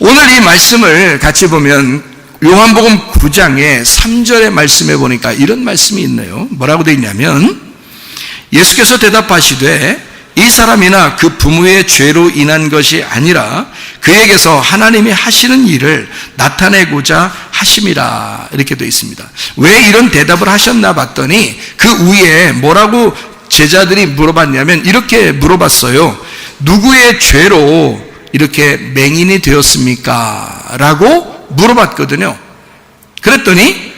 오늘 이 말씀을 같이 보면 요한복음 9장의 3절의 말씀에 보니까 이런 말씀이 있네요. 뭐라고 되어 있냐면, 예수께서 대답하시되 이 사람이나 그 부모의 죄로 인한 것이 아니라 그에게서 하나님이 하시는 일을 나타내고자 하심이라, 이렇게 되어 있습니다. 왜 이런 대답을 하셨나 봤더니 그 위에 뭐라고 제자들이 물어봤냐면 이렇게 물어봤어요. 누구의 죄로 이렇게 맹인이 되었습니까? 라고 물어봤거든요. 그랬더니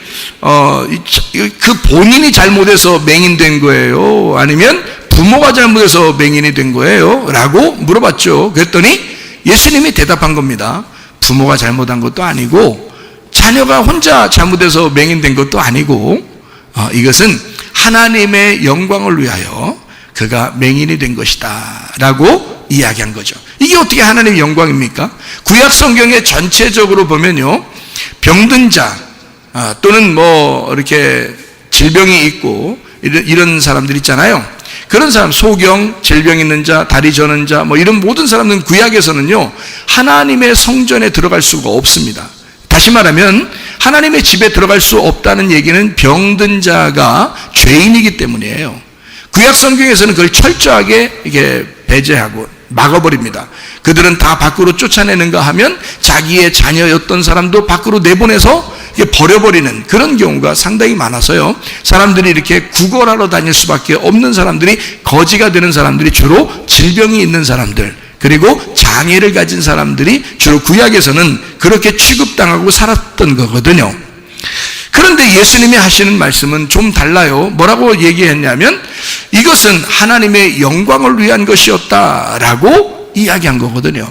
그 본인이 잘못해서 맹인된 거예요? 아니면 부모가 잘못해서 맹인이 된 거예요? 라고 물어봤죠. 그랬더니 예수님이 대답한 겁니다. 부모가 잘못한 것도 아니고 자녀가 혼자 잘못해서 맹인된 것도 아니고 이것은 하나님의 영광을 위하여 그가 맹인이 된 것이다 라고 이야기한 거죠. 이게 어떻게 하나님의 영광입니까? 구약 성경에 전체적으로 보면요, 병든 자 또는 뭐 이렇게 질병이 있고 이런 사람들 있잖아요. 그런 사람, 소경, 질병 있는 자, 다리 저는 자, 뭐 이런 모든 사람들은 구약에서는요, 하나님의 성전에 들어갈 수가 없습니다. 다시 말하면 하나님의 집에 들어갈 수 없다는 얘기는 병든 자가 죄인이기 때문이에요. 구약 성경에서는 그걸 철저하게 이게 배제하고 막아버립니다. 그들은 다 밖으로 쫓아내는가 하면 자기의 자녀였던 사람도 밖으로 내보내서 버려버리는 그런 경우가 상당히 많아서요, 사람들이 이렇게 구걸하러 다닐 수밖에 없는 사람들이, 거지가 되는 사람들이 주로 질병이 있는 사람들, 그리고 장애를 가진 사람들이 주로 구약에서는 그렇게 취급당하고 살았던 거거든요. 그런데 예수님이 하시는 말씀은 좀 달라요. 뭐라고 얘기했냐면 이것은 하나님의 영광을 위한 것이었다라고 이야기한 거거든요.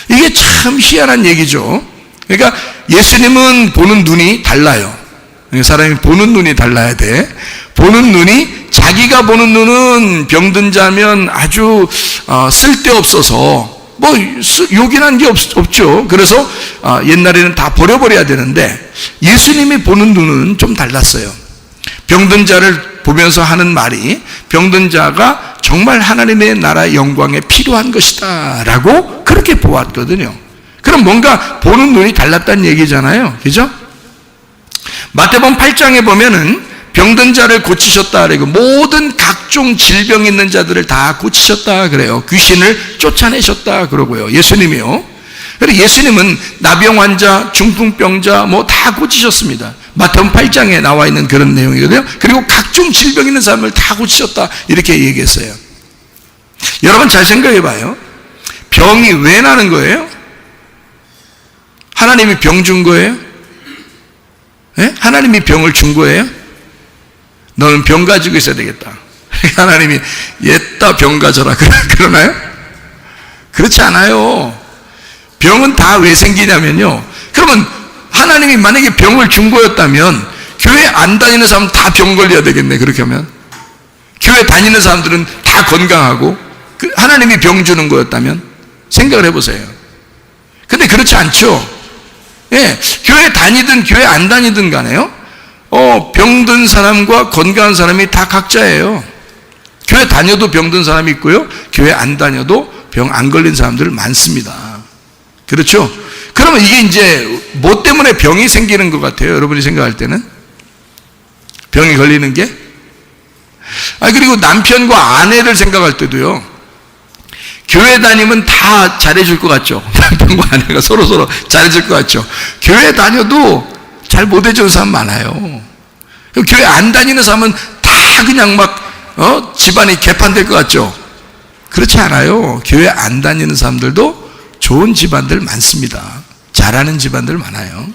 이게 참 희한한 얘기죠. 그러니까 예수님은 보는 눈이 달라요. 사람이 보는 눈이 달라야 돼. 보는 눈이, 자기가 보는 눈은 병든 자면 아주 쓸데없어서 뭐 요긴한 게 없죠. 그래서 옛날에는 다 버려버려야 되는데 예수님이 보는 눈은 좀 달랐어요. 병든 자를 보면서 하는 말이, 병든 자가 정말 하나님의 나라 영광에 필요한 것이다 라고 그렇게 보았거든요. 그럼 뭔가 보는 눈이 달랐다는 얘기잖아요. 그죠? 마태복음 8장에 보면은 병든 자를 고치셨다 그리고 모든 각종 질병 있는 자들을 다 고치셨다 그래요. 귀신을 쫓아내셨다 그러고요. 예수님이요. 그리고 예수님은 나병 환자, 중풍병자 뭐 다 고치셨습니다. 마태복음 8장에 나와 있는 그런 내용이거든요. 그리고 각종 질병 있는 사람을 다 고치셨다 이렇게 얘기했어요. 여러분 잘 생각해 봐요. 병이 왜 나는 거예요? 하나님이 병 준 거예요? 네? 하나님이 병을 준 거예요? 너는 병 가지고 있어야 되겠다. 하나님이 옛다 병 가져라 그러나요? 그렇지 않아요. 병은 다 왜 생기냐면요, 그러면 하나님이 만약에 병을 준 거였다면 교회 안 다니는 사람은 다 병 걸려야 되겠네. 그렇게 하면 교회 다니는 사람들은 다 건강하고, 하나님이 병 주는 거였다면 생각을 해보세요. 근데 그렇지 않죠. 예, 교회 다니든 교회 안 다니든 간에요, 병든 사람과 건강한 사람이 다 각자예요. 교회 다녀도 병든 사람이 있고요, 교회 안 다녀도 병 안 걸린 사람들 많습니다. 그렇죠? 그러면 이게 이제 뭐 때문에 병이 생기는 것 같아요? 여러분이 생각할 때는 병이 걸리는 게, 그리고 남편과 아내를 생각할 때도요, 교회 다니면 다 잘해줄 것 같죠? 남편과 아내가 서로 잘해줄 것 같죠? 교회 다녀도 잘 못해주는 사람 많아요. 교회 안 다니는 사람은 다 그냥 막 집안이 개판될 것 같죠? 그렇지 않아요. 교회 안 다니는 사람들도 좋은 집안들 많습니다. 잘하는 집안들 많아요.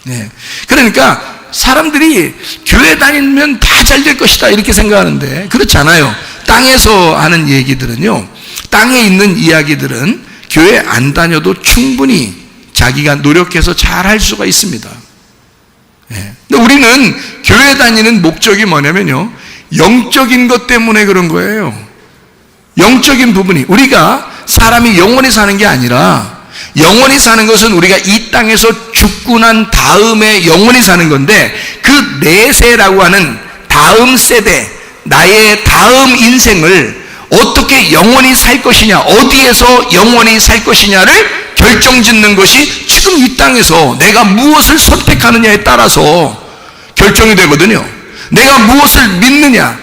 네. 그러니까 사람들이 교회 다니면 다 잘 될 것이다 이렇게 생각하는데 그렇지 않아요. 땅에서 하는 얘기들은요, 땅에 있는 이야기들은 교회 안 다녀도 충분히 자기가 노력해서 잘 할 수가 있습니다. 네. 근데 우리는 교회 다니는 목적이 뭐냐면요, 영적인 것 때문에 그런 거예요. 영적인 부분이, 우리가 사람이 영원히 사는 게 아니라, 영원히 사는 것은 우리가 이 땅에서 죽고 난 다음에 영원히 사는 건데, 그 내세라고 하는 다음 세대, 나의 다음 인생을 어떻게 영원히 살 것이냐, 어디에서 영원히 살 것이냐를 결정짓는 것이 지금 이 땅에서 내가 무엇을 선택하느냐에 따라서 결정이 되거든요. 내가 무엇을 믿느냐,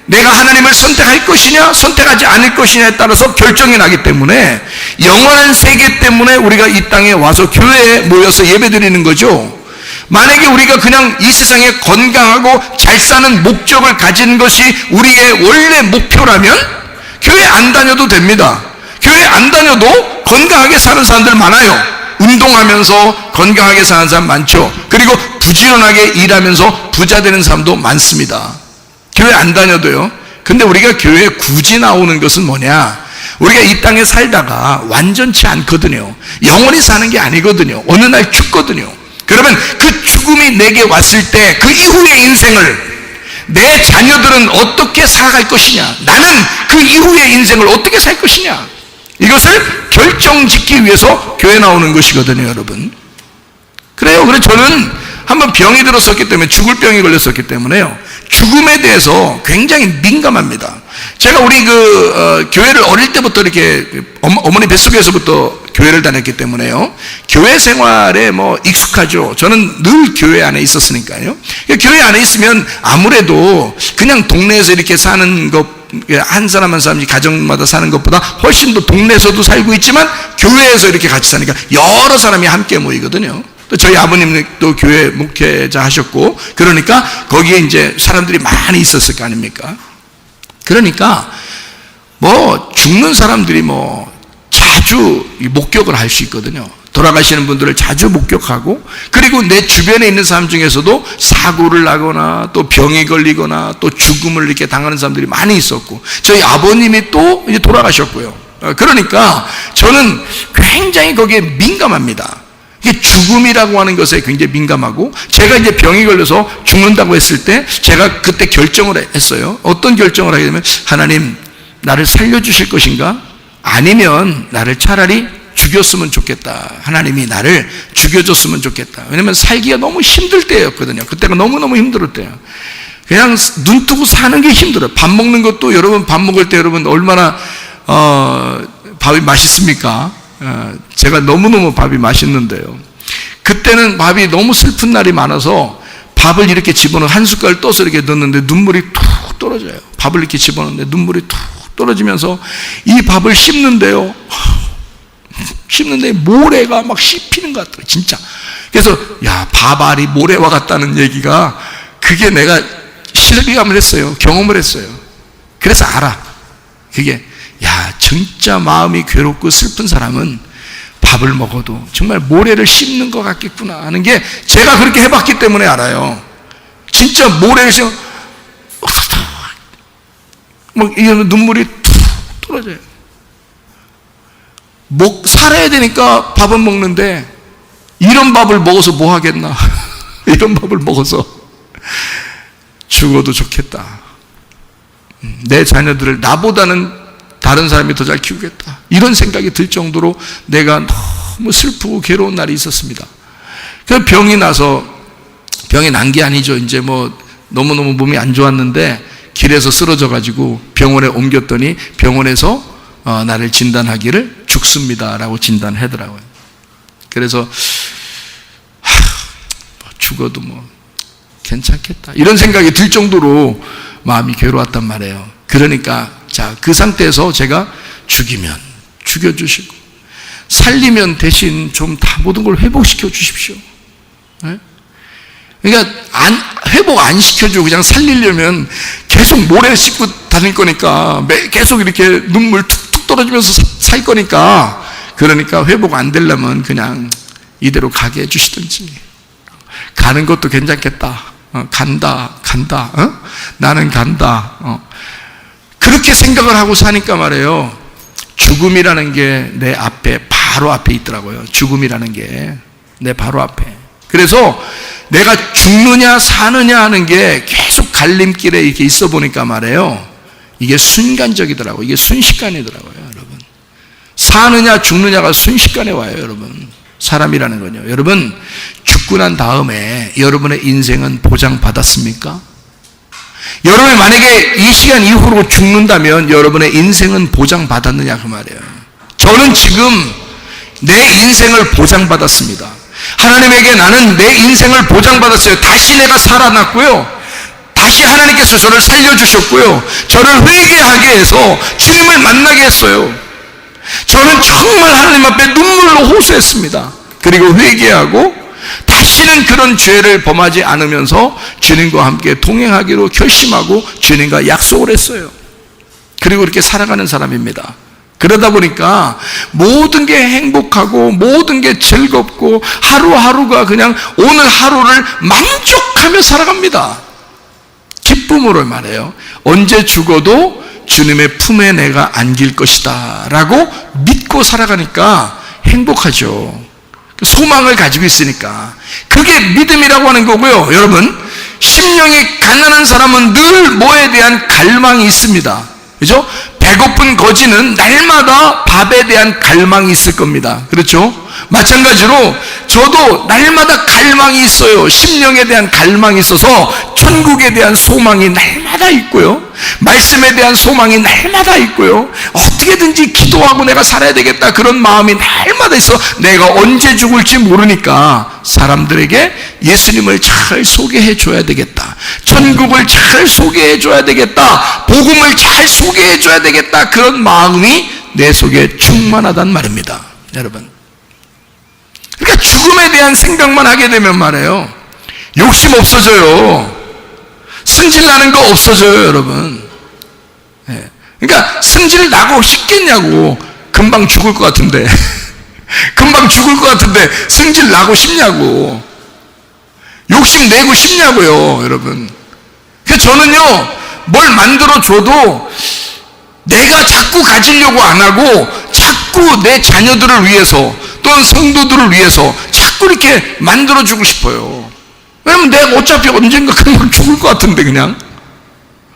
내가 하나님을 선택할 것이냐 선택하지 않을 것이냐에 따라서 결정이 나기 때문에 영원한 세계 때문에 우리가 이 땅에 와서 교회에 모여서 예배드리는 거죠. 만약에 우리가 그냥 이 세상에 건강하고 잘 사는 목적을 가진 것이 우리의 원래 목표라면 교회 안 다녀도 됩니다. 교회 안 다녀도 건강하게 사는 사람들 많아요. 운동하면서 건강하게 사는 사람 많죠. 그리고 부지런하게 일하면서 부자 되는 사람도 많습니다. 교회 안 다녀도요. 근데 우리가 교회에 굳이 나오는 것은 뭐냐? 우리가 이 땅에 살다가 완전치 않거든요. 영원히 사는 게 아니거든요. 어느 날 죽거든요. 그러면 그 죽음이 내게 왔을 때 그 이후의 인생을 내 자녀들은 어떻게 살아갈 것이냐, 나는 그 이후의 인생을 어떻게 살 것이냐, 이것을 결정짓기 위해서 교회 나오는 것이거든요, 여러분. 그래요. 그래서 저는 한번 병이 들었었기 때문에, 죽을 병이 걸렸었기 때문에요, 죽음에 대해서 굉장히 민감합니다. 제가 우리 교회를 어릴 때부터 이렇게 어머니 뱃속에서부터 교회를 다녔기 때문에요, 교회 생활에 익숙하죠. 저는 늘 교회 안에 있었으니까요. 교회 안에 있으면 아무래도 그냥 동네에서 이렇게 사는 것, 한 사람 한 사람이 가정마다 사는 것보다 훨씬 더 동네에서도 살고 있지만 교회에서 이렇게 같이 사니까 여러 사람이 함께 모이거든요. 또 저희 아버님도 교회 목회자 하셨고, 그러니까 거기에 이제 사람들이 많이 있었을 거 아닙니까? 그러니까 죽는 사람들이 자주 목격을 할 수 있거든요. 돌아가시는 분들을 자주 목격하고, 그리고 내 주변에 있는 사람 중에서도 사고를 나거나 또 병이 걸리거나 또 죽음을 이렇게 당하는 사람들이 많이 있었고, 저희 아버님이 또 이제 돌아가셨고요. 그러니까 저는 굉장히 거기에 민감합니다. 이게 죽음이라고 하는 것에 굉장히 민감하고, 제가 이제 병이 걸려서 죽는다고 했을 때 제가 그때 결정을 했어요. 어떤 결정을 하게 되면, 하나님, 나를 살려주실 것인가? 아니면 나를 차라리 죽였으면 좋겠다. 하나님이 나를 죽여줬으면 좋겠다. 왜냐면 살기가 너무 힘들 때였거든요. 그때가 너무너무 힘들었대요. 그냥 눈 뜨고 사는 게 힘들어요. 밥 먹는 것도, 여러분 밥 먹을 때 여러분 얼마나 밥이 맛있습니까? 제가 너무너무 밥이 맛있는데요, 그때는 밥이 너무 슬픈 날이 많아서 밥을 이렇게 집어넣어 한 숟갈 떠서 이렇게 넣는데 눈물이 툭 떨어져요. 밥을 이렇게 집어넣는데 눈물이 툭 떨어지면서 이 밥을 씹는데요, 씹는데 모래가 막 씹히는 것 같더라고요, 진짜. 그래서 야, 밥알이 모래와 같다는 얘기가, 그게 내가 실감을 했어요. 경험을 했어요. 그래서 알아. 그게, 야, 진짜 마음이 괴롭고 슬픈 사람은 밥을 먹어도 정말 모래를 씹는 것 같겠구나 하는 게, 제가 그렇게 해봤기 때문에 알아요. 진짜 모래를 씹어 이런 눈물이 툭 떨어져요. 살아야 되니까 밥은 먹는데, 이런 밥을 먹어서 뭐 하겠나? 이런 밥을 먹어서 죽어도 좋겠다. 내 자녀들을 나보다는 다른 사람이 더 잘 키우겠다. 이런 생각이 들 정도로 내가 너무 슬프고 괴로운 날이 있었습니다. 그래서 병이 난 게 아니죠. 이제 너무너무 몸이 안 좋았는데 길에서 쓰러져가지고 병원에 옮겼더니 병원에서 나를 진단하기를 죽습니다라고 진단하더라고요. 그래서 죽어도 괜찮겠다, 이런 생각이 들 정도로 마음이 괴로웠단 말이에요. 그러니까 그 상태에서 제가 죽이면 죽여주시고, 살리면 대신 좀 다 모든 걸 회복시켜 주십시오. 네? 그러니까 회복 안 시켜주고 그냥 살리려면 계속 모래 씻고 다닐 거니까, 계속 이렇게 눈물 툭툭 떨어지면서 살 거니까, 그러니까 회복 안 되려면 그냥 이대로 가게 해주시든지, 가는 것도 괜찮겠다, 간다, 나는 간다, 그렇게 생각을 하고 사니까 말이에요, 죽음이라는 게 내 앞에, 바로 앞에 있더라고요. 죽음이라는 게 내 바로 앞에. 그래서 내가 죽느냐 사느냐 하는 게 계속 갈림길에 이렇게 있어 보니까 말이에요, 이게 순간적이더라고요. 이게 순식간이더라고요, 여러분. 사느냐 죽느냐가 순식간에 와요, 여러분. 사람이라는 건요. 여러분, 죽고 난 다음에 여러분의 인생은 보장받았습니까? 여러분이 만약에 이 시간 이후로 죽는다면 여러분의 인생은 보장받았느냐 그 말이에요. 저는 지금 내 인생을 보장받았습니다. 하나님에게 나는 내 인생을 보장받았어요. 다시 내가 살아났고요. 다시 하나님께서 저를 살려주셨고요. 저를 회개하게 해서 주님을 만나게 했어요. 저는 정말 하나님 앞에 눈물로 호소했습니다. 그리고 회개하고 다시는 그런 죄를 범하지 않으면서 주님과 함께 동행하기로 결심하고 주님과 약속을 했어요. 그리고 이렇게 살아가는 사람입니다. 그러다 보니까 모든 게 행복하고 모든 게 즐겁고 하루하루가 그냥 오늘 하루를 만족하며 살아갑니다. 기쁨으로 말해요. 언제 죽어도 주님의 품에 내가 안길 것이다 라고 믿고 살아가니까 행복하죠. 소망을 가지고 있으니까. 그게 믿음이라고 하는 거고요. 여러분, 심령이 가난한 사람은 늘 뭐에 대한 갈망이 있습니다. 그죠? 배고픈 거지는 날마다 밥에 대한 갈망이 있을 겁니다. 그렇죠? 마찬가지로 저도 날마다 갈망이 있어요. 심령에 대한 갈망이 있어서 천국에 대한 소망이 날마다 있고요. 말씀에 대한 소망이 날마다 있고요. 어떻게든지 기도하고 내가 살아야 되겠다 그런 마음이 날마다 있어. 내가 언제 죽을지 모르니까 사람들에게 예수님을 잘 소개해 줘야 되겠다. 천국을 잘 소개해 줘야 되겠다. 복음을 잘 소개해 줘야 되겠다. 그런 마음이 내 속에 충만하단 말입니다. 여러분, 그러니까 죽음에 대한 생각만 하게 되면 말이에요, 욕심 없어져요. 승질 나는 거 없어져요, 여러분. 그러니까 승질 나고 싶겠냐고. 금방 죽을 것 같은데 금방 죽을 것 같은데 승질 나고 싶냐고. 욕심 내고 싶냐고요, 여러분. 그래서 저는요, 뭘 만들어줘도 내가 자꾸 가지려고 안 하고 자꾸 내 자녀들을 위해서 또는 성도들을 위해서 자꾸 이렇게 만들어주고 싶어요. 왜냐면 내가 어차피 언젠가 금방 죽을 것 같은데 그냥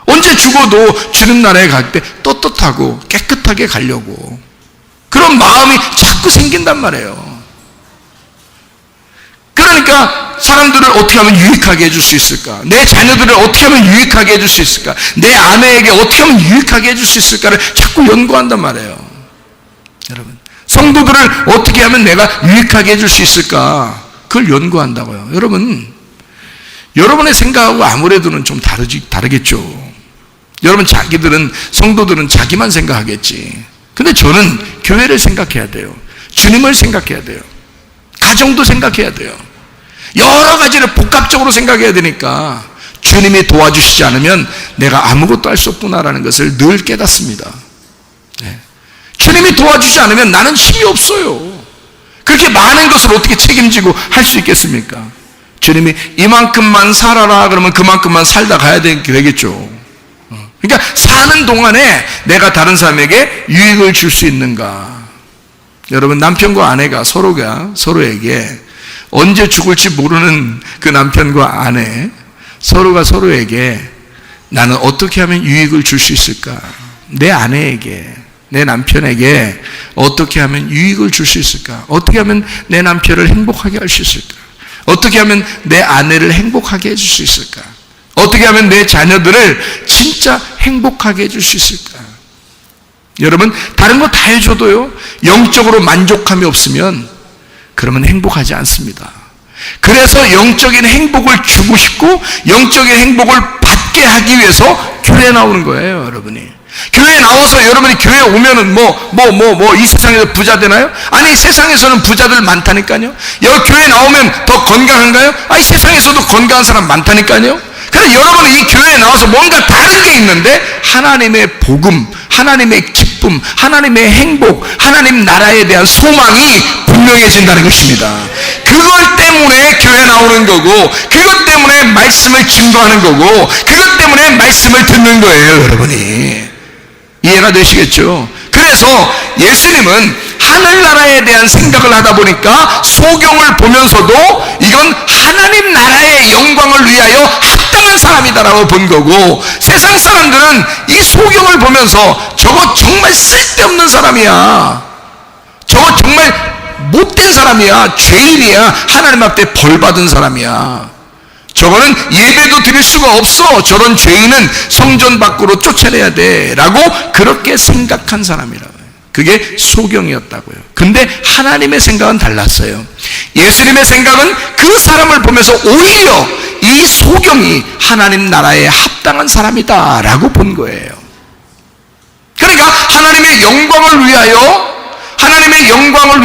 언제 죽어도 주님 나라에 갈 때 떳떳하고 깨끗하게 가려고 그런 마음이 자꾸 생긴단 말이에요. 그러니까 사람들을 어떻게 하면 유익하게 해줄 수 있을까? 내 자녀들을 어떻게 하면 유익하게 해줄 수 있을까? 내 아내에게 어떻게 하면 유익하게 해줄 수 있을까를 자꾸 연구한단 말이에요. 여러분, 성도들을 어떻게 하면 내가 유익하게 해줄 수 있을까? 그걸 연구한다고요. 여러분의 생각하고 아무래도는 좀 다르겠죠. 여러분, 성도들은 자기만 생각하겠지. 근데 저는 교회를 생각해야 돼요. 주님을 생각해야 돼요. 가정도 생각해야 돼요. 여러 가지를 복합적으로 생각해야 되니까 주님이 도와주시지 않으면 내가 아무것도 할 수 없구나라는 것을 늘 깨닫습니다. 주님이 도와주지 않으면 나는 힘이 없어요. 그렇게 많은 것을 어떻게 책임지고 할 수 있겠습니까? 주님이 이만큼만 살아라 그러면 그만큼만 살다 가야 되겠죠. 그러니까 사는 동안에 내가 다른 사람에게 유익을 줄 수 있는가. 여러분, 남편과 아내가 서로에게 언제 죽을지 모르는 그 남편과 아내 서로가 서로에게 나는 어떻게 하면 유익을 줄 수 있을까? 내 아내에게, 내 남편에게 어떻게 하면 유익을 줄 수 있을까? 어떻게 하면 내 남편을 행복하게 할 수 있을까? 어떻게 하면 내 아내를 행복하게 해줄 수 있을까? 어떻게 하면 내 자녀들을 진짜 행복하게 해줄 수 있을까? 여러분, 다른 거 다 해줘도요, 영적으로 만족함이 없으면 그러면 행복하지 않습니다. 그래서 영적인 행복을 주고 싶고 영적인 행복을 받게 하기 위해서 교회에 나오는 거예요, 여러분이. 교회에 나와서 여러분이 교회에 오면은 이 세상에서 부자 되나요? 아니, 세상에서는 부자들 많다니까요. 여기 교회에 나오면 더 건강한가요? 아니, 세상에서도 건강한 사람 많다니까요. 그래서 여러분은 이 교회에 나와서 뭔가 다른 게 있는데 하나님의 복음, 하나님의 기쁨, 하나님의 행복, 하나님 나라에 대한 소망이 분명해진다는 것입니다. 그것 때문에 교회 나오는 거고, 그것 때문에 말씀을 증거하는 거고, 그것 때문에 말씀을 듣는 거예요, 여러분이. 이해가 되시겠죠? 그래서 예수님은 하늘나라에 대한 생각을 하다 보니까 소경을 보면서도 이건 하나님 나라의 영광을 위하여 합당한 사람이다라고 본 거고, 세상 사람들은 이 소경을 보면서 저거 정말 쓸데없는 사람이야, 저거 정말 못된 사람이야, 죄인이야, 하나님 앞에 벌 받은 사람이야, 저거는 예배도 드릴 수가 없어, 저런 죄인은 성전 밖으로 쫓아내야 돼 라고 그렇게 생각한 사람이라고요. 그게 소경이었다고요. 근데 하나님의 생각은 달랐어요. 예수님의 생각은 그 사람을 보면서 오히려 이 소경이 하나님 나라에 합당한 사람이다 라고 본 거예요. 그러니까 하나님의 영광을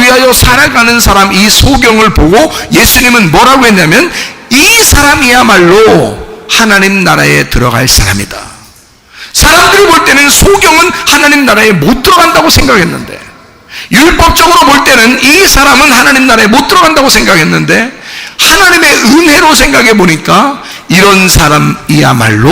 위하여 살아가는 사람, 이 소경을 보고 예수님은 뭐라고 했냐면 이 사람이야말로 하나님 나라에 들어갈 사람이다. 사람들이 볼 때는 소경은 하나님 나라에 못 들어간다고 생각했는데, 율법적으로 볼 때는 이 사람은 하나님 나라에 못 들어간다고 생각했는데, 하나님의 은혜로 생각해 보니까 이런 사람이야말로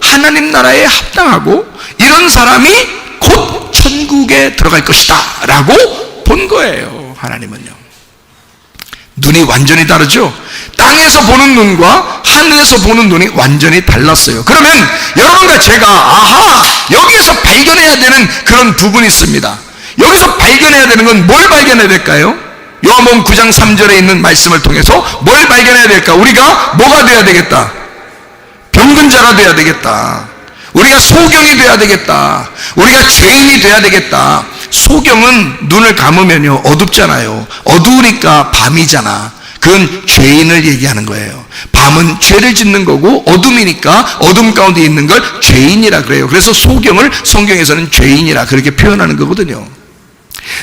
하나님 나라에 합당하고 이런 사람이 곧 천국에 들어갈 것이다 라고 본 거예요. 하나님은요. 눈이 완전히 다르죠. 땅에서 보는 눈과 하늘에서 보는 눈이 완전히 달랐어요. 그러면 여러분과 제가 여기에서 발견해야 되는 그런 부분이 있습니다. 여기서 발견해야 되는 건 뭘 발견해야 될까요? 요한복음 9장 3절에 있는 말씀을 통해서 뭘 발견해야 될까? 우리가 뭐가 돼야 되겠다? 병든 자가 돼야 되겠다. 우리가 소경이 돼야 되겠다. 우리가 죄인이 돼야 되겠다. 소경은 눈을 감으면요 어둡잖아요. 어두우니까 밤이잖아. 그건 죄인을 얘기하는 거예요. 밤은 죄를 짓는 거고 어둠이니까 어둠 가운데 있는 걸 죄인이라 그래요. 그래서 소경을 성경에서는 죄인이라 그렇게 표현하는 거거든요.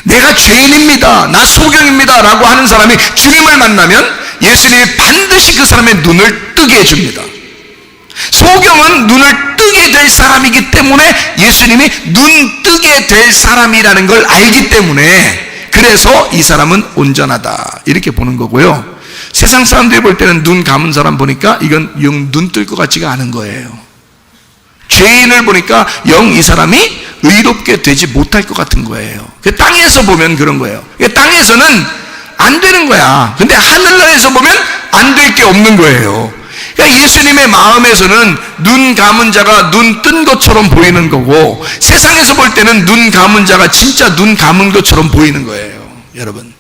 내가 죄인입니다, 나 소경입니다 라고 하는 사람이 주님을 만나면 예수님이 반드시 그 사람의 눈을 뜨게 해줍니다. 소경은 눈을 뜨게 될 사람이기 때문에 예수님이 눈 뜨게 될 사람이라는 걸 알기 때문에 그래서 이 사람은 온전하다 이렇게 보는 거고요. 세상 사람들이 볼 때는 눈 감은 사람 보니까 이건 영 눈 뜰 것 같지가 않은 거예요. 죄인을 보니까 영 이 사람이 의롭게 되지 못할 것 같은 거예요. 땅에서 보면 그런 거예요. 땅에서는 안 되는 거야. 근데 하늘나라에서 보면 안 될 게 없는 거예요. 그러니까 예수님의 마음에서는 눈 감은 자가 눈 뜬 것처럼 보이는 거고, 세상에서 볼 때는 눈 감은 자가 진짜 눈 감은 것처럼 보이는 거예요. 여러분,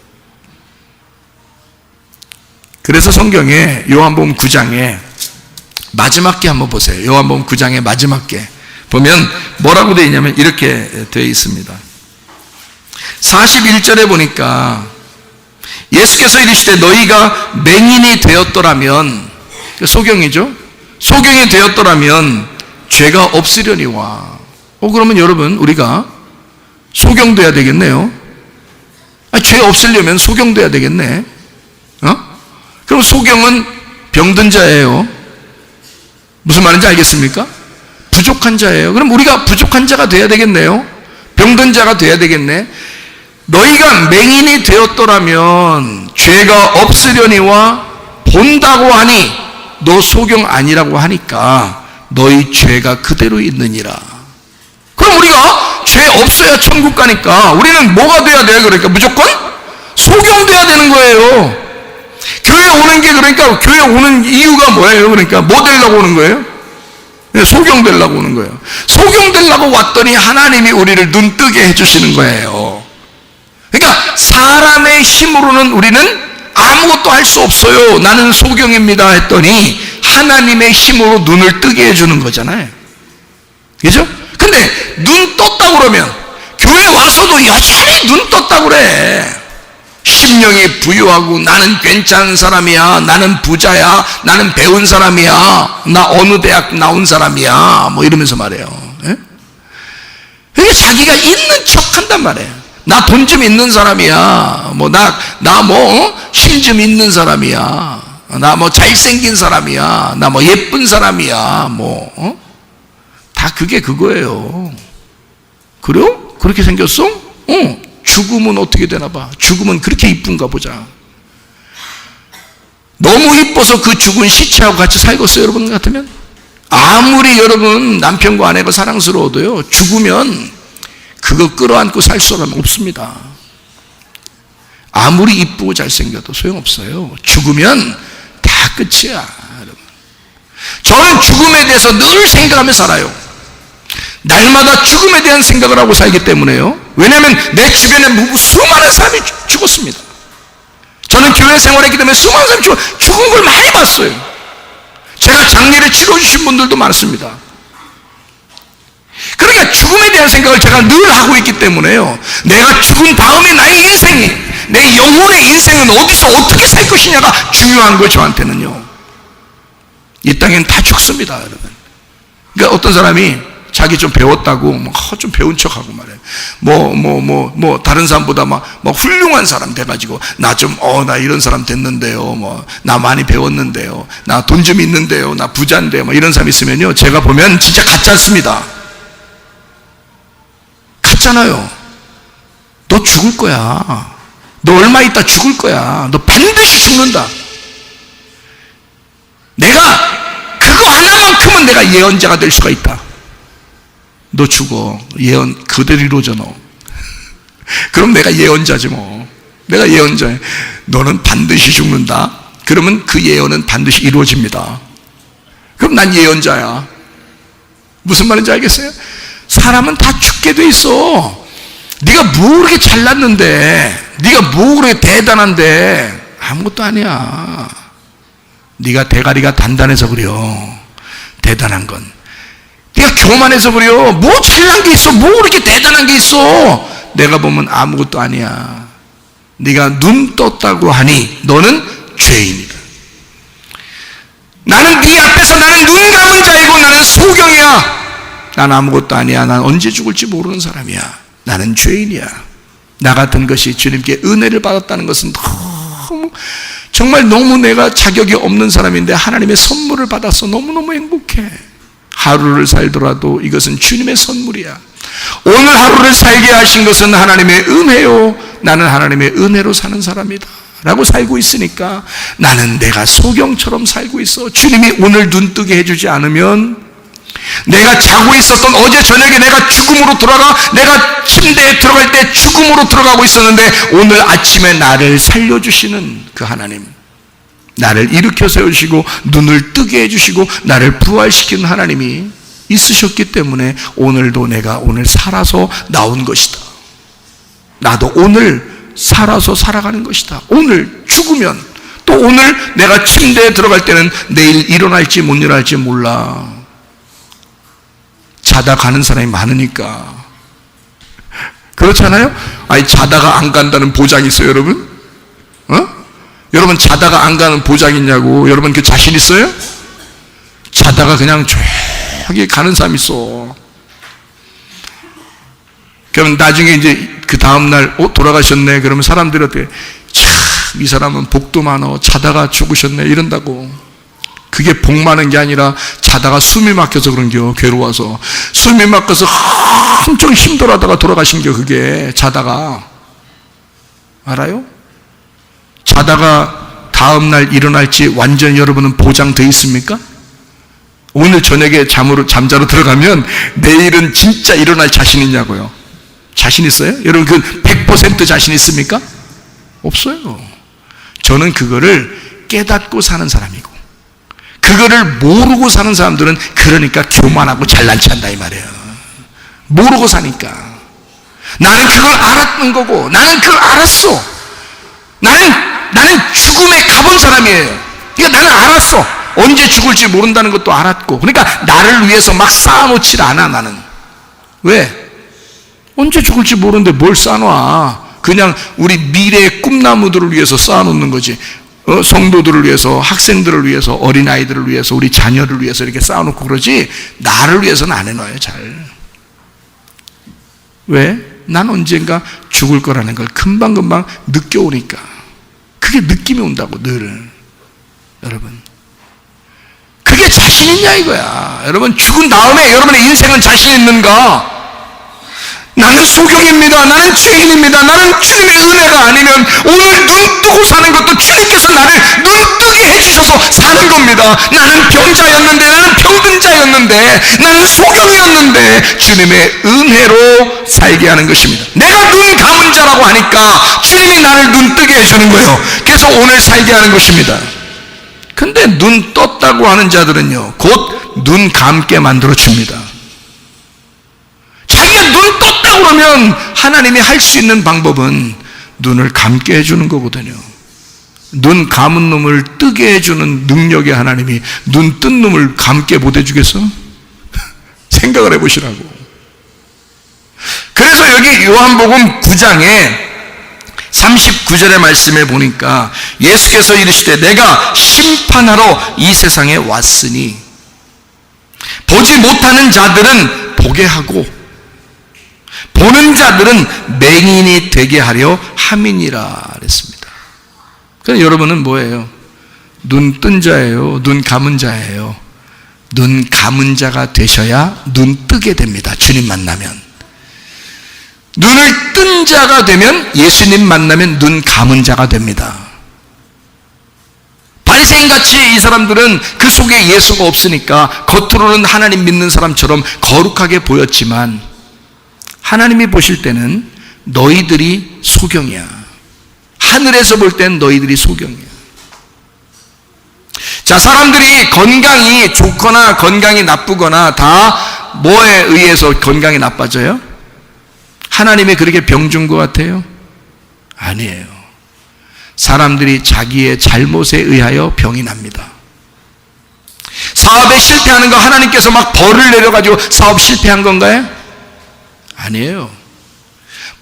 그래서 성경에 요한복음 9장에 마지막 게 한번 보세요. 요한복음 9장의 마지막 게 보면 뭐라고 되어 있냐면 이렇게 되어 있습니다. 41절에 보니까 예수께서 이르시되 너희가 맹인이 되었더라면, 소경이죠. 소경이 되었더라면 죄가 없으려니와. 그러면 여러분 우리가 소경돼야 되겠네요. 죄 없으려면 소경돼야 되겠네. 그럼 소경은 병든 자예요. 무슨 말인지 알겠습니까? 부족한 자예요. 그럼 우리가 부족한 자가 돼야 되겠네요. 병든 자가 돼야 되겠네. 너희가 맹인이 되었더라면 죄가 없으려니와 본다고 하니 너 소경 아니라고 하니까 너희 죄가 그대로 있느니라. 그럼 우리가 죄 없어야 천국 가니까 우리는 뭐가 돼야 돼요? 그러니까 무조건 소경돼야 되는 거예요. 교회 오는 게, 그러니까 교회 오는 이유가 뭐예요? 그러니까 뭐 되려고 오는 거예요? 소경 되려고 오는 거예요. 소경 되려고 왔더니 하나님이 우리를 눈 뜨게 해주시는 거예요. 그러니까 사람의 힘으로는 우리는 아무것도 할 수 없어요. 나는 소경입니다 했더니 하나님의 힘으로 눈을 뜨게 해주는 거잖아요. 그죠? 근데 눈 떴다고 그러면 교회 와서도 여전히 눈 떴다고 그래. 심령이 부유하고 나는 괜찮은 사람이야, 나는 부자야, 나는 배운 사람이야, 나 어느 대학 나온 사람이야, 뭐 이러면서 말해요. 그게 자기가 있는 척 한단 말이에요. 나 돈 좀 있는 사람이야, 뭐 힘 좀 있는 사람이야, 나 뭐 잘생긴 사람이야, 나 뭐 예쁜 사람이야, 다 그게 그거예요. 그래요? 그렇게 생겼어? 죽으면 어떻게 되나 봐. 죽으면 그렇게 이쁜가 보자. 너무 이뻐서 그 죽은 시체하고 같이 살겠어요, 여러분 같으면? 아무리 여러분 남편과 아내가 사랑스러워도요, 죽으면 그거 끌어안고 살 사람 없습니다. 아무리 이쁘고 잘생겨도 소용없어요. 죽으면 다 끝이야, 여러분. 저는 죽음에 대해서 늘 생각하며 살아요. 날마다 죽음에 대한 생각을 하고 살기 때문에요. 왜냐하면 내 주변에 수많은 사람이 죽었습니다. 저는 교회 생활했기 때문에 수많은 사람이 죽은 걸 많이 봤어요. 제가 장례를 치러주신 분들도 많습니다. 그러니까 죽음에 대한 생각을 제가 늘 하고 있기 때문에요. 내가 죽은 다음에 나의 인생이, 내 영혼의 인생은 어디서 어떻게 살 것이냐가 중요한 거예요, 저한테는요. 이 땅엔 다 죽습니다, 여러분. 그러니까 어떤 사람이 자기 좀 배웠다고 좀 배운 척하고 말해요. 다른 사람보다 막 훌륭한 사람 돼가지고 나 이런 사람 됐는데요. 나 많이 배웠는데요. 나 돈 좀 있는데요. 나 부자인데요. 이런 사람 있으면요, 제가 보면 진짜 같지 않습니다. 같잖아요. 너 죽을 거야. 너 얼마 있다 죽을 거야. 너 반드시 죽는다. 내가 그거 하나만큼은 내가 예언자가 될 수가 있다. 너 죽어. 예언 그대로 이루어져 너. 그럼 내가 예언자지 뭐. 내가 예언자야. 너는 반드시 죽는다. 그러면 그 예언은 반드시 이루어집니다. 그럼 난 예언자야. 무슨 말인지 알겠어요? 사람은 다 죽게 돼 있어. 네가 뭐 그렇게 잘났는데, 네가 뭐 그렇게 대단한데, 아무것도 아니야. 네가 대가리가 단단해서 그래요. 대단한 건 네가 교만해서 그래요. 뭐 잘난 게 있어? 뭐 그렇게 대단한 게 있어? 내가 보면 아무것도 아니야. 네가 눈 떴다고 하니 너는 죄인이다. 나는 네 앞에서 나는 눈 감은 자이고 나는 소경이야. 난 아무것도 아니야. 난 언제 죽을지 모르는 사람이야. 나는 죄인이야. 나 같은 것이 주님께 은혜를 받았다는 것은 정말 너무 내가 자격이 없는 사람인데 하나님의 선물을 받아서 너무너무 행복해. 하루를 살더라도 이것은 주님의 선물이야. 오늘 하루를 살게 하신 것은 하나님의 은혜요. 나는 하나님의 은혜로 사는 사람이다 라고 살고 있으니까 나는 내가 소경처럼 살고 있어. 주님이 오늘 눈 뜨게 해주지 않으면 내가 자고 있었던 어제 저녁에 내가 죽음으로 돌아가, 내가 침대에 들어갈 때 죽음으로 들어가고 있었는데 오늘 아침에 나를 살려주시는 그 하나님, 나를 일으켜 세우시고 눈을 뜨게 해주시고 나를 부활시키는 하나님이 있으셨기 때문에 오늘도 내가 오늘 살아서 나온 것이다. 나도 오늘 살아서 살아가는 것이다. 오늘 죽으면 또 오늘 내가 침대에 들어갈 때는 내일 일어날지 못 일어날지 몰라. 자다 가는 사람이 많으니까. 그렇잖아요? 아니, 자다가 안 간다는 보장이 있어요, 여러분? 여러분, 자다가 안 가는 보장이 있냐고. 여러분, 그 자신 있어요? 자다가 그냥 저기 가는 사람 있어. 그럼 나중에 이제 그 다음날, 돌아가셨네. 그러면 사람들이 어떻게, 참, 이 사람은 복도 많어. 자다가 죽으셨네. 이런다고. 그게 복 많은 게 아니라 자다가 숨이 막혀서 그런겨. 괴로워서 숨이 막혀서 엄청 힘들어하다가 돌아가신겨. 그게 자다가. 알아요? 자다가 다음날 일어날지 완전히 여러분은 보장되어 있습니까? 오늘 저녁에 잠자러 들어가면 내일은 진짜 일어날 자신 있냐고요? 자신 있어요? 여러분 그 100% 자신 있습니까? 없어요. 저는 그거를 깨닫고 사는 사람이고, 그거를 모르고 사는 사람들은 그러니까 교만하고 잘난 체한다 이 말이에요. 모르고 사니까. 나는 그걸 알았던 거고, 나는 그걸 알았어. 나는 죽음에 가본 사람이에요. 그러니까 나는 알았어. 언제 죽을지 모른다는 것도 알았고. 그러니까 나를 위해서 막 쌓아놓질 않아. 나는 왜? 언제 죽을지 모르는데 뭘 쌓아놔. 그냥 우리 미래의 꿈나무들을 위해서 쌓아놓는 거지. 성도들을 위해서, 학생들을 위해서, 어린아이들을 위해서, 우리 자녀를 위해서 이렇게 쌓아놓고 그러지, 나를 위해서는 안 해놔요. 잘. 왜? 난 언젠가 죽을 거라는 걸 금방금방 느껴오니까. 그게 느낌이 온다고. 늘. 여러분, 그게 자신 있냐 이거야. 여러분, 죽은 다음에 여러분의 인생은 자신 있는가? 나는 소경입니다. 나는 죄인입니다. 나는 주님의 은혜가 아니면 오늘 눈 뜨고 사는 것도 주님께서 나를 눈 뜨게 해주셔서 사는 겁니다. 나는 병자였는데, 나는 병든 자였는데, 나는 소경이었는데 주님의 은혜로 살게 하는 것입니다. 내가 눈 감은 자라고 하니까 주님이 나를 눈 뜨게 해주는 거예요. 그래서 오늘 살게 하는 것입니다. 근데 눈 떴다고 하는 자들은요, 곧 눈 감게 만들어 줍니다. 자기가 눈 떴다고 그러면 하나님이 할 수 있는 방법은 눈을 감게 해주는 거거든요. 눈 감은 놈을 뜨게 해주는 능력의 하나님이 눈 뜬 놈을 감게 못 해주겠어? 생각을 해보시라고. 여기 요한복음 9장에 39절의 말씀에 보니까 예수께서 이르시되 내가 심판하러 이 세상에 왔으니 보지 못하는 자들은 보게 하고 보는 자들은 맹인이 되게 하려 함이니라 그랬습니다. 그럼 여러분은 뭐예요? 눈 뜬 자예요? 눈 감은 자예요? 눈 감은 자가 되셔야 눈 뜨게 됩니다. 주님 만나면. 눈을 뜬 자가 되면 예수님 만나면 눈 감은 자가 됩니다. 바리새인같이 이 사람들은 그 속에 예수가 없으니까 겉으로는 하나님 믿는 사람처럼 거룩하게 보였지만 하나님이 보실 때는 너희들이 소경이야. 하늘에서 볼 땐 너희들이 소경이야. 자, 사람들이 건강이 좋거나 건강이 나쁘거나 다 뭐에 의해서 건강이 나빠져요? 하나님이 그렇게 병준 것 같아요? 아니에요. 사람들이 자기의 잘못에 의하여 병이 납니다. 사업에 실패하는 거 하나님께서 막 벌을 내려가지고 사업 실패한 건가요? 아니에요.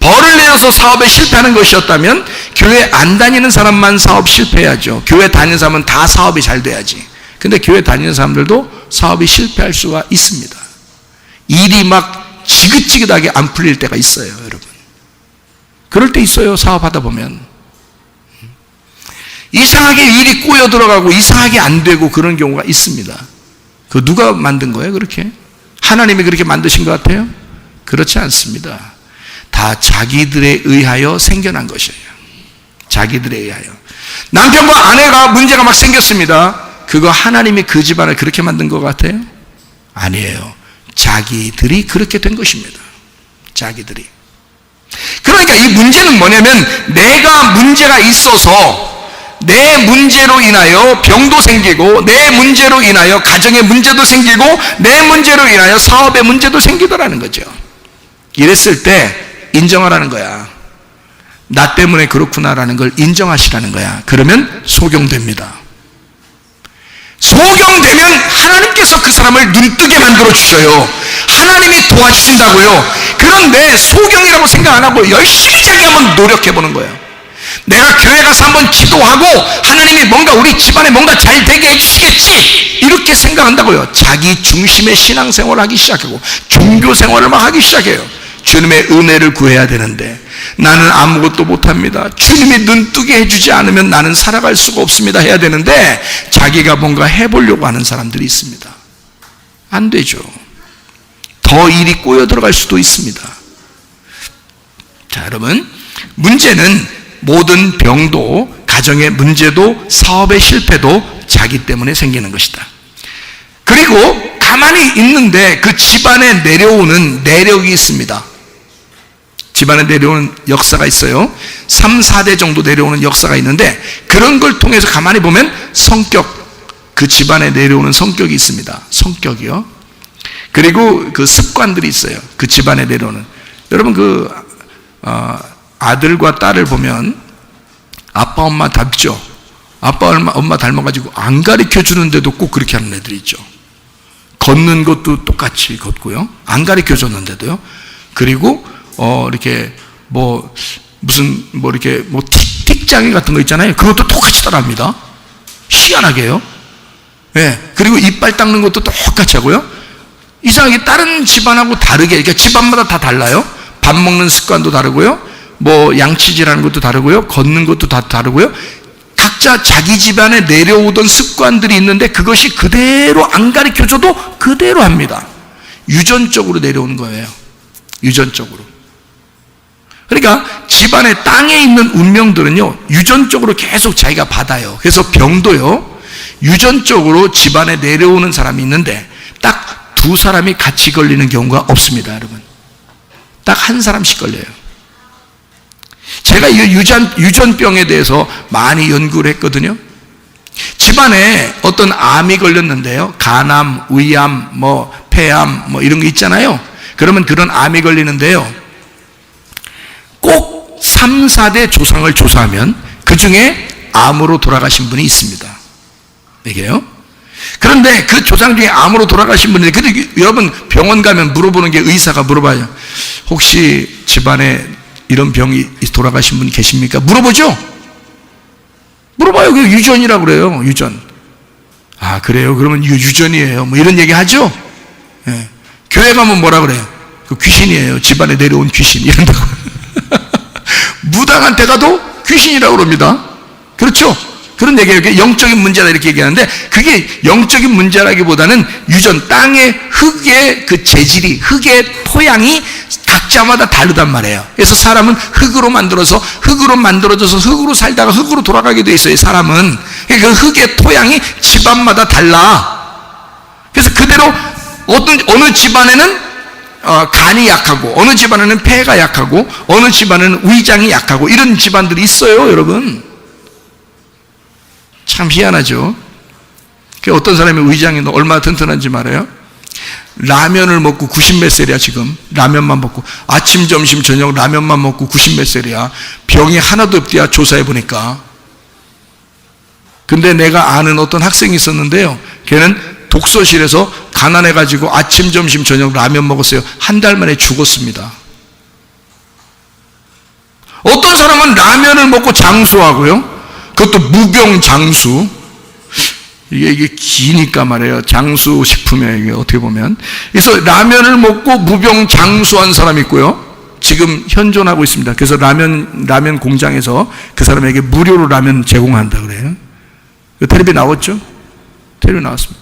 벌을 내려서 사업에 실패하는 것이었다면 교회 안 다니는 사람만 사업 실패해야죠. 교회 다니는 사람은 다 사업이 잘 돼야지. 근데 교회 다니는 사람들도 사업이 실패할 수가 있습니다. 일이 막 지긋지긋하게 안 풀릴 때가 있어요, 여러분. 그럴 때 있어요, 사업하다 보면. 이상하게 일이 꼬여 들어가고 이상하게 안 되고 그런 경우가 있습니다. 그 누가 만든 거예요, 그렇게? 하나님이 그렇게 만드신 것 같아요? 그렇지 않습니다. 다 자기들에 의하여 생겨난 것이에요. 자기들에 의하여. 남편과 아내가 문제가 막 생겼습니다. 그거 하나님이 그 집안을 그렇게 만든 것 같아요? 아니에요. 자기들이 그렇게 된 것입니다. 자기들이. 그러니까 이 문제는 뭐냐면 내가 문제가 있어서 내 문제로 인하여 병도 생기고 내 문제로 인하여 가정의 문제도 생기고 내 문제로 인하여 사업의 문제도 생기더라는 거죠. 이랬을 때 인정하라는 거야. 나 때문에 그렇구나라는 걸 인정하시라는 거야. 그러면 소경됩니다. 소경되면 하나님께서 그 사람을 눈뜨게 만들어 주셔요. 하나님이 도와주신다고요. 그런데 소경이라고 생각 안 하고 열심히 자기 한번 노력해 보는 거예요. 내가 교회 가서 한번 기도하고 하나님이 뭔가 우리 집안에 뭔가 잘 되게 해주시겠지 이렇게 생각한다고요. 자기 중심의 신앙생활을 하기 시작하고 종교생활을 막 하기 시작해요. 주님의 은혜를 구해야 되는데 나는 아무것도 못합니다. 주님이 눈뜨게 해주지 않으면 나는 살아갈 수가 없습니다 해야 되는데 자기가 뭔가 해보려고 하는 사람들이 있습니다. 안 되죠. 더 일이 꼬여 들어갈 수도 있습니다. 자, 여러분, 문제는 모든 병도 가정의 문제도 사업의 실패도 자기 때문에 생기는 것이다. 그리고 가만히 있는데 그 집안에 내려오는 내력이 있습니다. 집안에 내려오는 역사가 있어요. 3, 4대 정도 내려오는 역사가 있는데 그런 걸 통해서 가만히 보면 성격, 그 집안에 내려오는 성격이 있습니다. 성격이요. 그리고 그 습관들이 있어요. 그 집안에 내려오는. 여러분 아들과 딸을 보면 아빠 엄마 닮죠. 아빠 엄마 닮아가지고 안 가르쳐 주는데도 꼭 그렇게 하는 애들이 있죠. 걷는 것도 똑같이 걷고요. 안 가르쳐 줬는데도요. 그리고 이렇게 이렇게 틱장애 같은 거 있잖아요. 그것도 똑같이 따라합니다. 희한하게요. 예. 그리고 이빨 닦는 것도 똑같이 하고요. 이상하게 다른 집안하고 다르게, 그러니까 집안마다 다 달라요. 밥 먹는 습관도 다르고요. 양치질하는 것도 다르고요. 걷는 것도 다 다르고요. 각자 자기 집안에 내려오던 습관들이 있는데 그것이 그대로 안 가르쳐줘도 그대로 합니다. 유전적으로 내려오는 거예요. 유전적으로. 그러니까 집안의 땅에 있는 운명들은요, 유전적으로 계속 자기가 받아요. 그래서 병도요, 유전적으로 집안에 내려오는 사람이 있는데 딱 두 사람이 같이 걸리는 경우가 없습니다, 여러분. 딱 한 사람씩 걸려요. 제가 이 유전병에 대해서 많이 연구를 했거든요. 집안에 어떤 암이 걸렸는데요. 간암, 위암, 폐암, 이런 거 있잖아요. 그러면 그런 암이 걸리는데요. 꼭 3, 4대 조상을 조사하면 그 중에 암으로 돌아가신 분이 있습니다. 이게요. 그런데 그 조상 중에 암으로 돌아가신 분인데, 근데 여러분 병원 가면 물어보는 게, 의사가 물어봐요. 혹시 집안에 이런 병이 돌아가신 분 계십니까? 물어보죠? 물어봐요. 그 유전이라고 그래요. 유전. 아, 그래요? 그러면 유전이에요. 뭐 이런 얘기 하죠? 예. 교회 가면 뭐라 그래요? 그 귀신이에요. 집안에 내려온 귀신. 이런다고. 무당한테 가도 귀신이라고 그럽니다. 그렇죠? 그런 얘기예요. 영적인 문제다 이렇게 얘기하는데, 그게 영적인 문제라기보다는 유전, 땅의 흙의 그 재질이, 흙의 토양이 각자마다 다르단 말이에요. 그래서 사람은 흙으로 만들어져서 흙으로 살다가 흙으로 돌아가게 돼 있어요. 사람은. 그 흙의 토양이 집안마다 달라. 그래서 그대로 어느 집안에는 간이 약하고, 어느 집안에는 폐가 약하고, 어느 집안에는 위장이 약하고, 이런 집안들이 있어요, 여러분. 참 희한하죠. 어떤 사람이 위장이 얼마나 튼튼한지 말해요. 라면을 먹고 90몇 살이야. 지금 라면만 먹고 아침 점심 저녁 라면만 먹고 90몇 살이야. 병이 하나도 없대야, 조사해 보니까. 근데 내가 아는 어떤 학생이 있었는데요, 걔는 독서실에서 가난해 가지고 아침 점심 저녁 라면 먹었어요. 한 달 만에 죽었습니다. 어떤 사람은 라면을 먹고 장수하고요, 그것도 무병장수. 이게 기니까 말이에요. 장수 식품이에요, 이게 어떻게 보면. 그래서 라면을 먹고 무병장수한 사람이 있고요, 지금 현존하고 있습니다. 그래서 라면 공장에서 그 사람에게 무료로 라면 제공한다 그래요. 텔레비 나왔죠? 텔레비 나왔습니다.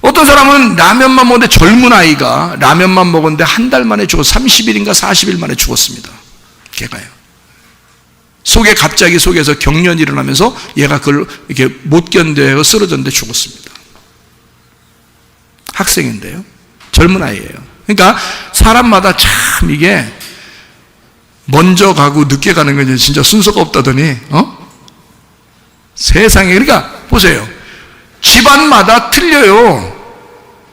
어떤 사람은 라면만 먹는데, 젊은 아이가 라면만 먹었는데 한 달 만에 죽어, 30일인가 40일 만에 죽었습니다. 걔가요. 속에 갑자기 속에서 경련이 일어나면서 얘가 그걸 이렇게 못 견뎌서 쓰러졌는데 죽었습니다. 학생인데요, 젊은 아이예요. 그러니까 사람마다 참 이게 먼저 가고 늦게 가는 건 진짜 순서가 없다더니, 세상에. 그러니까 보세요, 집안마다 틀려요.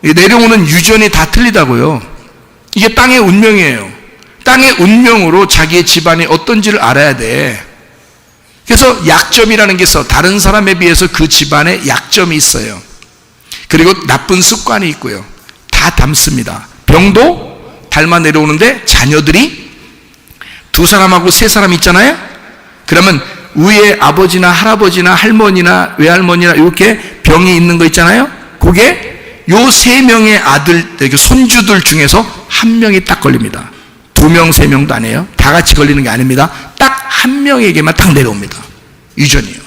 내려오는 유전이 다 틀리다고요. 이게 땅의 운명이에요. 땅의 운명으로 자기의 집안이 어떤지를 알아야 돼. 그래서 약점이라는 게 있어. 다른 사람에 비해서 그 집안에 약점이 있어요. 그리고 나쁜 습관이 있고요. 다 닮습니다. 병도 닮아 내려오는데, 자녀들이 두 사람하고 세 사람 있잖아요. 그러면 위에 아버지나 할아버지나 할머니나 외할머니나 이렇게 병이 있는 거 있잖아요. 그게 요 세 명의 아들, 손주들 중에서 한 명이 딱 걸립니다. 2명, 3명도 아니에요. 다 같이 걸리는 게 아닙니다. 딱 한 명에게만 딱 내려옵니다. 유전이요,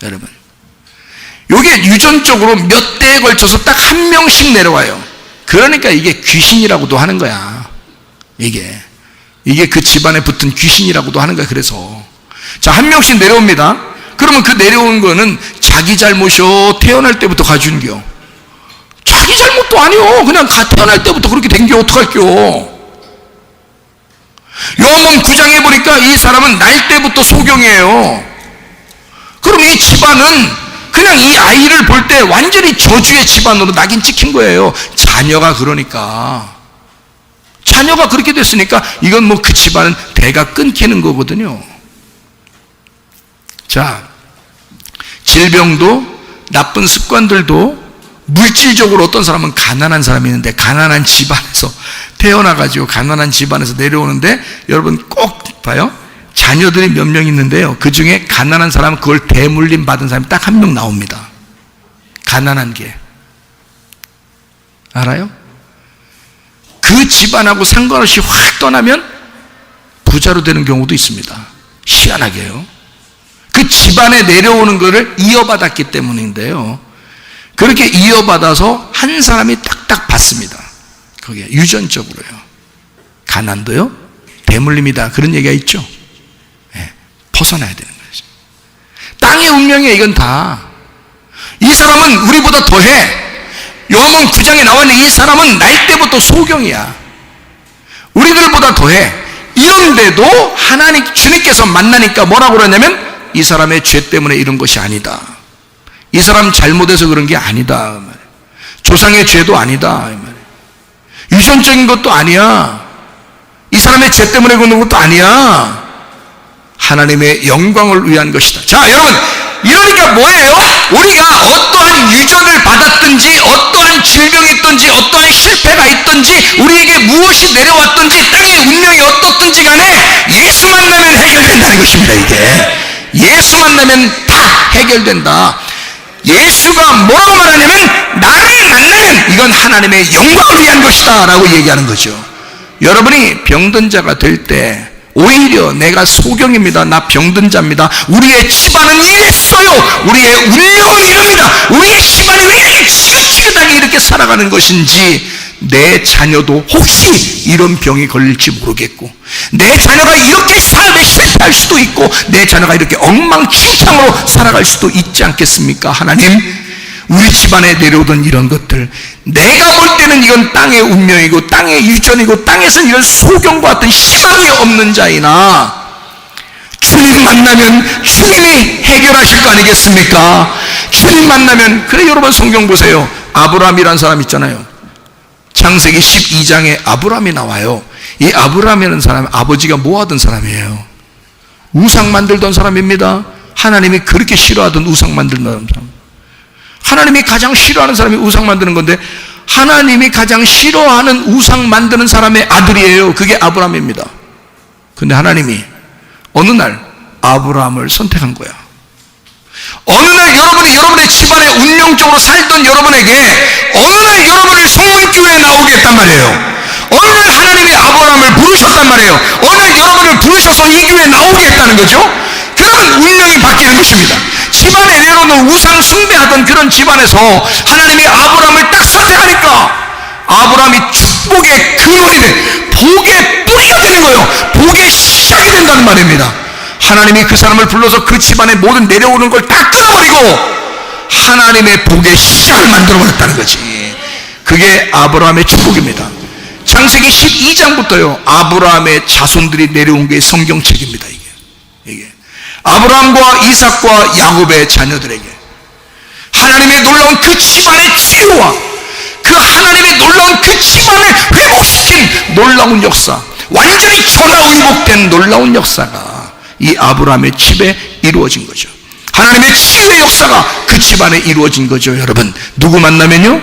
여러분. 이게 유전적으로 몇 대에 걸쳐서 딱 한 명씩 내려와요. 그러니까 이게 귀신이라고도 하는 거야. 이게 그 집안에 붙은 귀신이라고도 하는 거야. 그래서 자, 한 명씩 내려옵니다. 그러면 그 내려온 거는 자기 잘못이요, 태어날 때부터 가준겨. 자기 잘못도 아니요, 그냥 태어날 때부터 그렇게 된겨. 어떡할겨. 요한복음 9장에 보니까 이 사람은 날 때부터 소경이에요. 그럼 이 집안은 그냥 이 아이를 볼 때 완전히 저주의 집안으로 낙인 찍힌 거예요. 자녀가 그렇게 됐으니까 이건 뭐 그 집안은 대가 끊기는 거거든요. 자, 질병도 나쁜 습관들도, 물질적으로 어떤 사람은 가난한 사람이 있는데, 가난한 집안에서 태어나가지고 가난한 집안에서 내려오는데, 여러분 꼭 봐요. 자녀들이 몇 명 있는데요, 그 중에 가난한 사람은 그걸 대물림 받은 사람이 딱 한 명 나옵니다. 가난한 게. 알아요? 그 집안하고 상관없이 확 떠나면 부자로 되는 경우도 있습니다. 희한하게요. 그 집안에 내려오는 것을 이어받았기 때문인데요, 그렇게 이어받아서 한 사람이 딱딱 받습니다. 그게 유전적으로요. 가난도요, 대물림이다, 그런 얘기가 있죠. 네, 벗어나야 되는 거죠. 땅의 운명이에요, 이건 다. 이 사람은 우리보다 더해. 요한복음 9장에 나왔는데 이 사람은 날 때부터 소경이야. 우리들보다 더해. 이런데도 하나님, 주님께서 만나니까 뭐라고 그러냐면, 이 사람의 죄 때문에 이런 것이 아니다. 이 사람 잘못해서 그런 게 아니다. 조상의 죄도 아니다. 유전적인 것도 아니야. 이 사람의 죄 때문에 그런 것도 아니야. 하나님의 영광을 위한 것이다. 자, 여러분, 이러니까 뭐예요? 우리가 어떠한 유전을 받았든지 어떠한 질병이 있든지 어떠한 실패가 있든지 우리에게 무엇이 내려왔든지 땅의 운명이 어떻든지 간에 예수 만나면 해결된다는 것입니다. 이게 예수 만나면 다 해결된다. 예수가 뭐라고 말하냐면 나를 만나면 이건 하나님의 영광을 위한 것이다 라고 얘기하는 거죠. 여러분이 병든 자가 될 때 오히려 내가 소경입니다, 나 병든 자입니다, 우리의 집안은 이랬어요, 우리의 운명은 이럽니다, 우리의 집안이 왜 이렇게 지긋지긋하게 이렇게 살아가는 것인지, 내 자녀도 혹시 이런 병이 걸릴지 모르겠고 내 자녀가 이렇게 삶에 실패할 수도 있고 내 자녀가 이렇게 엉망진창으로 살아갈 수도 있지 않겠습니까? 하나님, 우리 집안에 내려오던 이런 것들, 내가 볼 때는 이건 땅의 운명이고 땅의 유전이고 땅에서는 이런 소경과 같은 희망이 없는 자이나 주님 만나면 주님이 해결하실 거 아니겠습니까? 주님 만나면, 그래 여러분 성경 보세요. 아브라함이라는 사람 있잖아요. 창세기 12장에 아브라함이 나와요. 이 아브라함이라는 사람은 아버지가 뭐 하던 사람이에요? 우상 만들던 사람입니다. 하나님이 그렇게 싫어하던 우상 만들던 사람. 하나님이 가장 싫어하는 사람이 우상 만드는 건데 하나님이 가장 싫어하는 우상 만드는 사람의 아들이에요. 그게 아브라함입니다. 근데 하나님이 어느 날 아브라함을 선택한 거야. 어느 날 여러분이 여러분의 집안에 운명적으로 살던 여러분에게 어느 날 여러분을 성문교회에 나오게 했단 말이에요. 어느 날 하나님이 아브라함을 부르셨단 말이에요. 어느 날 여러분을 부르셔서 이 교회에 나오게 했다는 거죠. 그러면 운명이 바뀌는 것입니다. 집안에 내려오는 우상 숭배하던 그런 집안에서 하나님이 아브라함을 딱 선택하니까 아브라함이 축복의 근원이 돼, 복의 뿌리가 되는 거예요. 복의 시작이 된다는 말입니다. 하나님이 그 사람을 불러서 그 집안에 모든 내려오는 걸 다 끊어버리고 하나님의 복의 시작을 만들어버렸다는 거지. 그게 아브라함의 축복입니다. 창세기 12장부터요 아브라함의 자손들이 내려온 게 성경책입니다. 이게 아브라함과 이삭과 야곱의 자녀들에게 하나님의 놀라운 그 집안의 치유와 그 하나님의 놀라운 그 집안을 회복시킨 놀라운 역사, 완전히 전화위복된 놀라운 역사가 이 아브라함의 집에 이루어진 거죠. 하나님의 치유의 역사가 그 집안에 이루어진 거죠. 여러분, 누구 만나면요?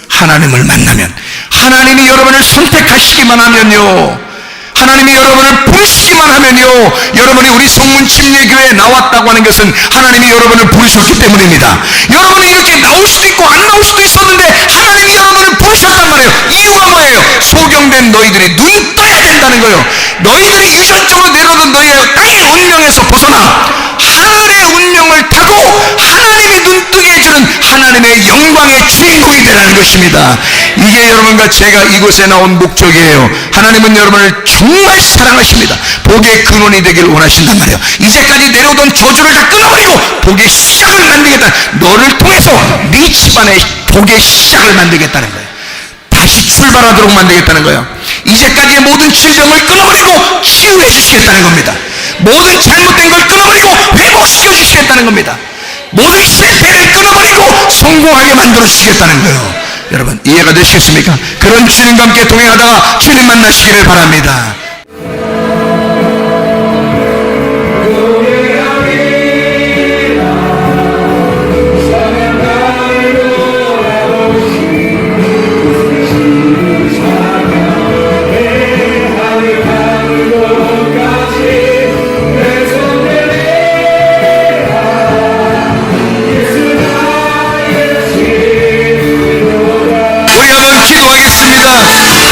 하나님을 만나면, 하나님이 여러분을 선택하시기만 하면요, 하나님이 여러분을 부르시기만 하면요, 여러분이 우리 성문침례교회에 나왔다고 하는 것은 하나님이 여러분을 부르셨기 때문입니다. 여러분이 이렇게 나올 수도 있고 안 나올 수도 있었는데 하나님이 여러분을 부르셨단 말이에요. 이유가 뭐예요? 소경된 너희들이 눈 떠야 된다는 거예요. 너희들이 유전적으로 내려오는 너희의 땅의 운명에서 벗어나 하늘의 운명을 타고 하나님이 눈뜨게 해주는 하나님의 영광의 주인공이 되라는 것입니다. 이게 여러분과 제가 이곳에 나온 목적이에요. 하나님은 여러분을 정말 사랑하십니다. 복의 근원이 되길 원하신단 말이에요. 이제까지 내려오던 저주를 다 끊어버리고 복의 시작을 만들겠다. 너를 통해서 네 집안에 복의 시작을 만들겠다는 거예요. 다시 출발하도록 만들겠다는 거예요. 이제까지의 모든 질병을 끊어버리고 치유해 주시겠다는 겁니다. 모든 잘못된 걸 끊어버리고 회복시켜 주시겠다는 겁니다. 모든 실패를 끊어버리고 성공하게 만들어 주시겠다는 거예요. 여러분, 이해가 되시겠습니까? 그런 주님과 함께 동행하다가 주님 만나시기를 바랍니다.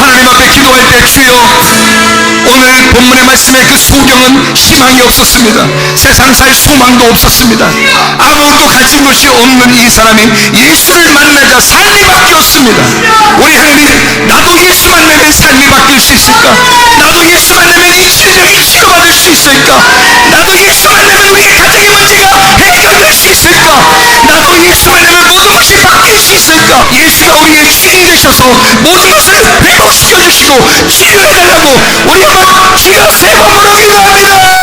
하나님 앞에 기도할 때 주여, 오늘 본문의 말씀에 그 소경은 희망이 없었습니다. 세상 살 소망도 없었습니다. 아무것도 가진 것이 없는 이 사람이 예수를 만나자 삶이 바뀌었습니다. 우리 하나님, 나도 예수 만나면 삶이 바뀔 수 있을까? 나도 예수 만나면 이 질병이 치료받을 수 있을까? 나도 예수 만나면 우리의 가정의 문제가 해결될 수 있을까? 나도 예수 만나면 모든 것이 바뀔 수 있을까? 예수가 우리의 주인 되셔서 모든 것을 회복시켜 주시고 치유해달라고 우리 한번 주여 세 번 부르기도 합니다.